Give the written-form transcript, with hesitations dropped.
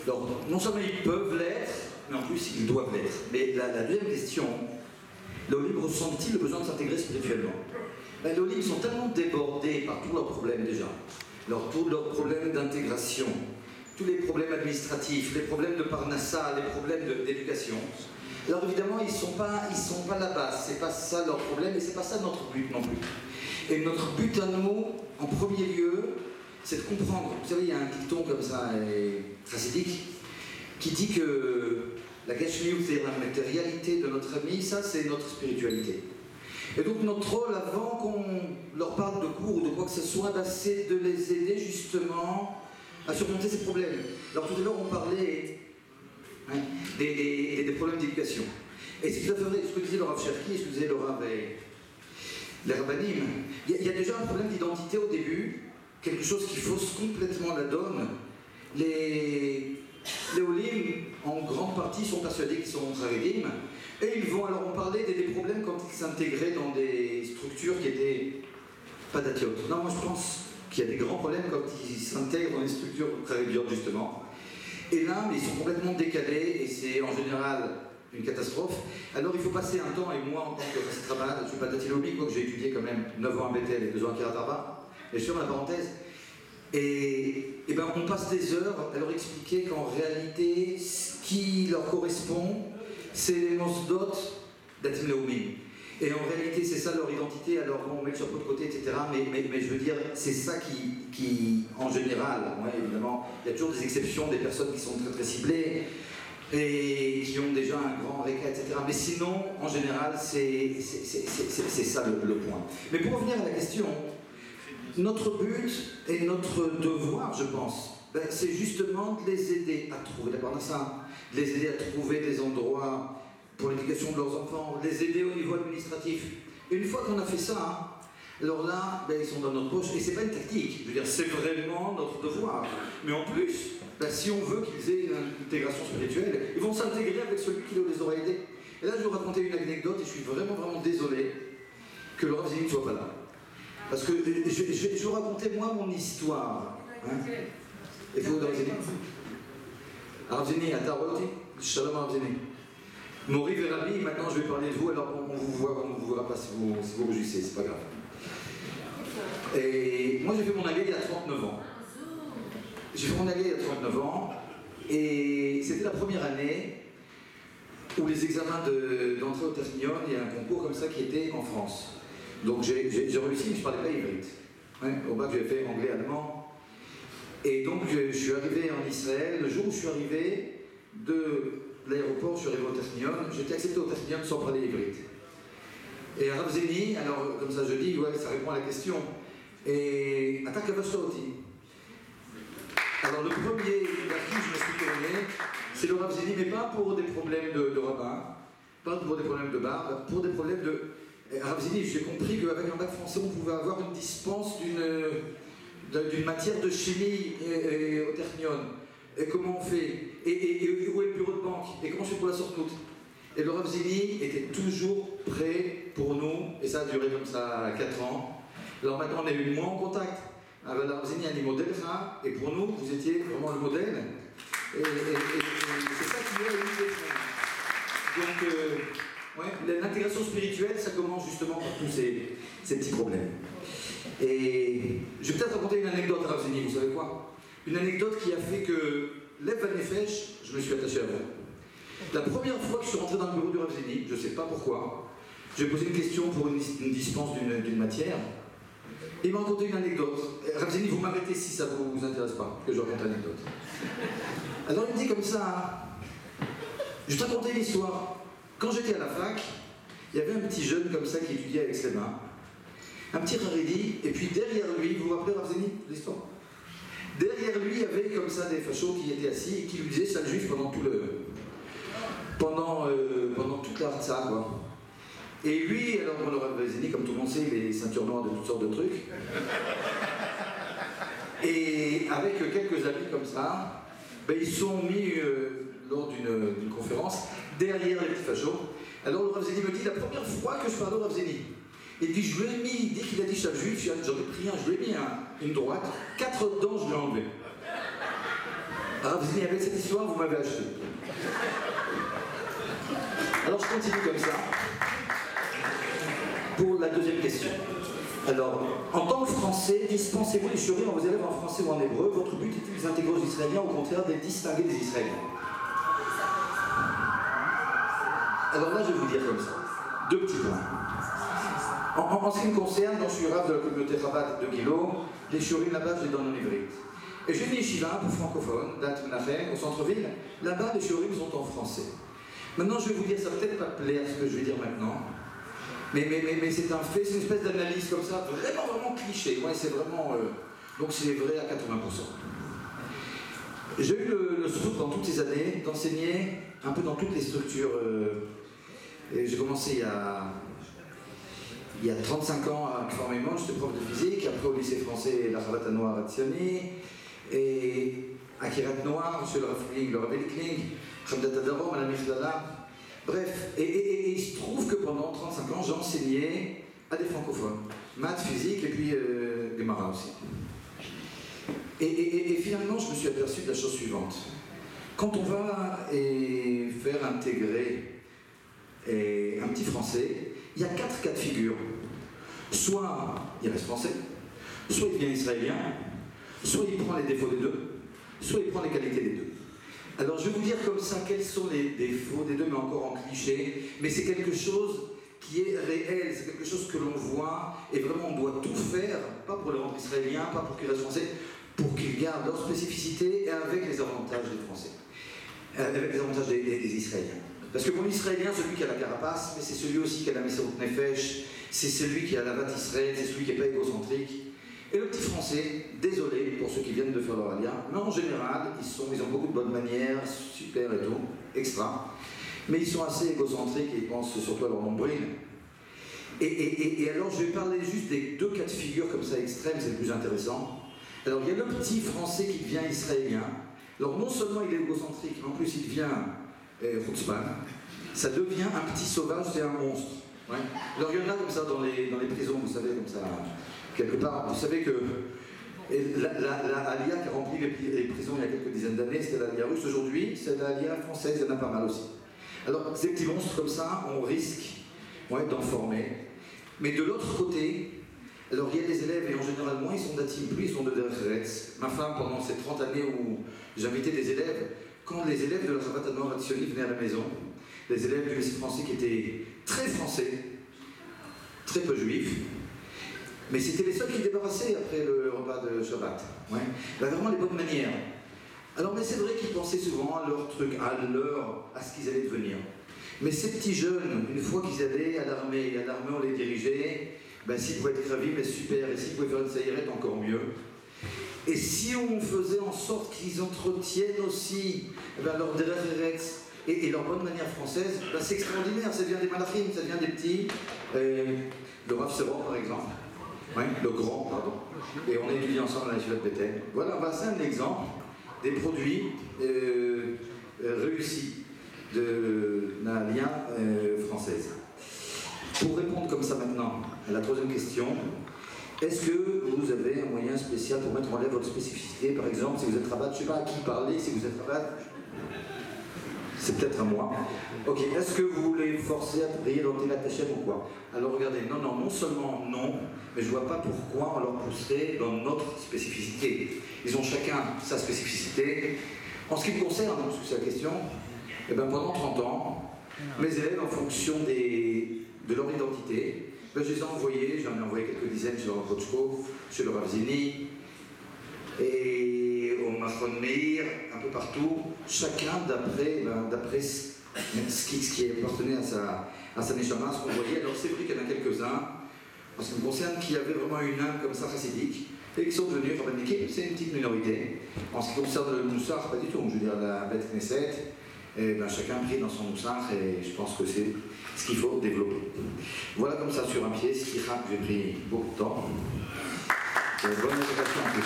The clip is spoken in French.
Alors, non seulement ils peuvent l'être, mais en plus ils doivent l'être. Mais la deuxième question, les Olim ressentent-ils le besoin de s'intégrer spirituellement? Les Olim sont tellement débordés par tous leurs problèmes déjà. Tous leurs problèmes d'intégration, tous les problèmes administratifs, les problèmes de parnassa, les problèmes d'éducation. Alors évidemment, ils sont pas là-bas, c'est pas ça leur problème et c'est pas ça notre but non plus. Et notre but à nous, en premier lieu, c'est de comprendre. Vous savez, il y a un dicton comme ça, chassidique, qui dit que la gashmiut, c'est-à-dire la matérialité de notre ami, ça c'est notre spiritualité. Et donc notre rôle, avant qu'on leur parle de cours ou de quoi que ce soit, c'est de les aider justement à surmonter ces problèmes. Alors tout à l'heure, on parlait des problèmes d'éducation. Et c'est tout à fait vrai, ce que disait le Rav Cherki, ce que disait le Rav les Rabbanim, il y a déjà un problème d'identité au début, quelque chose qui fausse complètement la donne. Les Olim, en grande partie, sont persuadés qu'ils sont Haredim, et ils vont, alors on parlait des problèmes quand ils s'intégraient dans des structures qui étaient pas datiotes. Non, moi je pense qu'il y a des grands problèmes quand ils s'intègrent dans des structures Harediotes, justement. Et là, mais ils sont complètement décalés, et c'est en général une catastrophe. Alors il faut passer un temps, et moi en tant que Rastrabat, je ne suis pas datilomique, quoique j'ai étudié quand même 9 ans à Bethel et 2 ans à Kiryat Arba, et je ferme la parenthèse. Et ben on passe des heures à leur expliquer qu'en réalité, ce qui leur correspond, c'est les mosdot d'Atim Leumim. Et en réalité, c'est ça leur identité, alors on met le chapeau de côté, etc. Mais je veux dire, c'est ça qui en général, ouais, évidemment, il y a toujours des exceptions, des personnes qui sont très très ciblées, et qui ont déjà un grand réca, etc. Mais sinon, en général, c'est ça le point. Mais pour revenir à la question, notre but et notre devoir, je pense, c'est justement de les aider à trouver la parnassa, de les aider à trouver des endroits pour l'éducation de leurs enfants, de les aider au niveau administratif. Et une fois qu'on a fait ça, alors là, ils sont dans notre poche, et c'est pas une tactique, je veux dire, c'est vraiment notre devoir. Mais en plus, si on veut qu'ils aient une intégration spirituelle, ils vont s'intégrer avec celui qui les aura aidés. Et là, je vais vous raconter une anecdote, et je suis vraiment désolé que le Rav Zini ne soit pas là. Parce que je vais vous raconter, moi, mon histoire. Et vous, Rav Zini? Rav Zini, à Taroti, Shalom Rav Zini. Mori Verabi, maintenant je vais parler de vous, alors on vous verra pas si vous rougissez, c'est pas grave. Et moi j'ai fait mon allié il y a 39 ans. J'ai fait mon allié il y a 39 ans, et c'était la première année où les examens d'entrée au Technion, il y a un concours comme ça qui était en France. Donc j'ai réussi, mais je ne parlais pas ivrite. Au bac j'avais fait anglais-allemand. Et donc je suis arrivé en Israël, le jour où je suis arrivé de l'aéroport, je suis arrivé au Technion, j'étais accepté au Technion sans parler ivrite. Et Rav Zini, alors comme ça je dis, ouais, ça répond à la question. Et attaque la Vashtaoti. Alors le premier vers qui je me suis tourné, c'est le Rav Zini, mais pas pour des problèmes de rabbin, pas pour des problèmes de barbe, pour des problèmes de... Rav Zini, j'ai compris qu'avec un bac français, on pouvait avoir une dispense d'une matière de chimie au Technion. Et comment on fait? Et où est le bureau de banque? Et comment je fais pour la sortie? Et le Rav Zini était toujours prêt pour nous, et ça a duré comme ça 4 ans. Alors maintenant on est eu moins en contact. Alors le Rav Zini a dit modèle, et pour nous, vous étiez vraiment le modèle. Et c'est ça qui est eu. Donc, ouais, l'intégration spirituelle, ça commence justement par tous ces petits problèmes. Et je vais peut-être raconter une anecdote à Rav Zini, vous savez quoi? Une anecdote qui a fait que, Lev Vanefesh, je me suis attaché à vous. La première fois que je suis rentré dans le bureau du Rav Zini, je ne sais pas pourquoi, j'ai posé une question pour une dispense d'une matière, et il m'a raconté une anecdote. Rav Zini, vous m'arrêtez si ça ne vous intéresse pas, que je raconte l'anecdote. Alors il me dit comme ça, je te racontais une histoire. Quand j'étais à la fac, il y avait un petit jeune comme ça qui étudiait avec ses mains, un petit Haredi, et puis derrière lui, vous vous rappelez Rav Zini, l'histoire? Derrière lui, il y avait comme ça des fachos qui étaient assis et qui lui disaient sale juif pendant toute la hartza, quoi. Et lui, alors le Rav Zini, comme tout le monde sait, il est ceinture noire de toutes sortes de trucs. Et avec quelques amis comme ça, ils se sont mis lors d'une conférence derrière les petits fachos. Alors le Rav Zini me dit, la première fois que je parle au Rav Zini, et puis je lui ai mis, dès qu'il a dit sale juif, j'en ai pris un, je lui ai mis une droite, 4 dents je lui ai enlevé. Ravzini, avec cette histoire, vous m'avez acheté. Alors je continue comme ça. Pour la deuxième question. Alors, en tant que Français, dispensez-vous les shiurim à vos élèves en français ou en hébreu? Votre but est-il de les intégrer aux Israéliens, au contraire, de les distinguer des Israéliens? Alors là, je vais vous dire comme ça. Deux petits points. En ce qui me concerne, quand je suis rave de la communauté Chabad de Gilo, les shiurim là-bas, je les donne en ivrit. Et j'ai une yeshiva pour francophones, Dat Menachem, au centre-ville. Là-bas, les shiurim sont en français. Maintenant, je vais vous dire, ça va peut-être pas plaire ce que je vais dire maintenant. Mais c'est un fait, c'est une espèce d'analyse comme ça, vraiment cliché. Ouais, c'est vraiment. Donc c'est vrai à 80%. J'ai eu le souffle dans toutes ces années d'enseigner un peu dans toutes les structures. J'ai commencé il y a 35 ans à Kfar-Maimon, j'étais prof de physique, après au lycée français, la Chavata Noir à Tzioni, et à Kirat Noir, chez le Rav Kling, le Rav Kling, Khamdat Adarom, à la Michlala. Bref, et il se trouve que pendant 35 ans, j'enseignais à des francophones, maths, physique et puis Gemara aussi. Et finalement, je me suis aperçu de la chose suivante. Quand on va faire intégrer un petit français, il y a 4 cas de figure. Soit il reste français, soit il devient israélien, soit il prend les défauts des deux, soit il prend les qualités des deux. Alors je vais vous dire comme ça quels sont les défauts des deux, mais encore en cliché, mais c'est quelque chose qui est réel, c'est quelque chose que l'on voit, et vraiment on doit tout faire, pas pour le rendre israélien, pas pour qu'il reste français, pour qu'ils gardent leur spécificité et avec les avantages des Français, avec les avantages des Israéliens. Parce que pour l'Israélien, celui qui a la carapace, mais c'est celui aussi qui a la Messirut Nefesh, c'est celui qui a la Vat Israël, c'est celui qui n'est pas égocentrique. Et le petit français, désolé pour ceux qui viennent de faire leur alia, mais en général, ils ont beaucoup de bonnes manières, super et tout, extra. Mais ils sont assez égocentriques et ils pensent surtout à leur nombril. Et alors, je vais parler juste des 2 cas de figure comme ça extrêmes, c'est le plus intéressant. Alors, il y a le petit français qui devient israélien. Alors, non seulement il est égocentrique, mais en plus il devient chutzpan. Ça devient un petit sauvage, c'est un monstre. Ouais. Alors, il y en a comme ça dans les prisons, vous savez, comme ça. Quelque part, vous savez que la Alia qui a rempli les prisons il y a quelques dizaines d'années, c'était l'Alia russe. Aujourd'hui, c'est l'Alia française, il y en a pas mal aussi. Alors, ces petits monstres comme ça, on risque d'en former. Mais de l'autre côté, alors il y a des élèves, et en général moins ils sont d'Atim, plus ils sont de Derech. Ma femme, pendant ces 30 années où j'invitais des élèves, quand les élèves de la Chavata Noir à Tzioni venaient à la maison, les élèves du lycée français qui étaient très français, très peu juifs, mais c'était les seuls qui débarrassaient après le repas de Shabbat. Ouais. Vraiment les bonnes manières. Alors, mais c'est vrai qu'ils pensaient souvent à leur truc, à ce qu'ils allaient devenir. Mais ces petits jeunes, une fois qu'ils allaient à l'armée, on les dirigeait, s'ils pouvaient être ravis, mais super, et s'ils pouvaient faire une saïrette, encore mieux. Et si on faisait en sorte qu'ils entretiennent aussi leur derech et leur bonne manière française, c'est extraordinaire, ça vient des malachim, ça vient des petits. Le Rav Seror, par exemple. Ouais, le grand, pardon. Et on étudie ensemble à la Yeshiva de Bethel. Voilà, c'est un exemple des produits réussis de la Alia française. Pour répondre comme ça maintenant à la troisième question, est-ce que vous avez un moyen spécial pour mettre en lèvre votre spécificité? Par exemple, si vous êtes rabat, je ne sais pas à qui parler, si vous êtes rabat, c'est peut-être à moi. Ok, est-ce que vous voulez forcer à prier dans Télat Hachem ou quoi? Alors regardez, non seulement non, mais je ne vois pas pourquoi on leur pousserait dans notre spécificité. Ils ont chacun sa spécificité. En ce qui me concerne, parce que c'est la question, pendant 30 ans, mes élèves, en fonction de leur identité, je les ai envoyés, j'en ai envoyé quelques dizaines chez le Rav Kochko, chez le Rav Zini, et au Machon Meir, un peu partout, chacun d'après ce qui appartenait à sa neshama, ce qu'on voyait. Alors c'est vrai qu'il y en a quelques-uns, en ce qui me concerne, qui avaient vraiment une âme comme ça chassidique, et qui sont devenus rabbiniques, c'est une petite minorité. En ce qui concerne le moussar, pas du tout, je veux dire la Beth Knesset, chacun prie dans son moussar, et je pense que c'est ce qu'il faut développer. Voilà comme ça sur un pied, ce qui rate, j'ai pris beaucoup de temps. Bonne éducation en plus.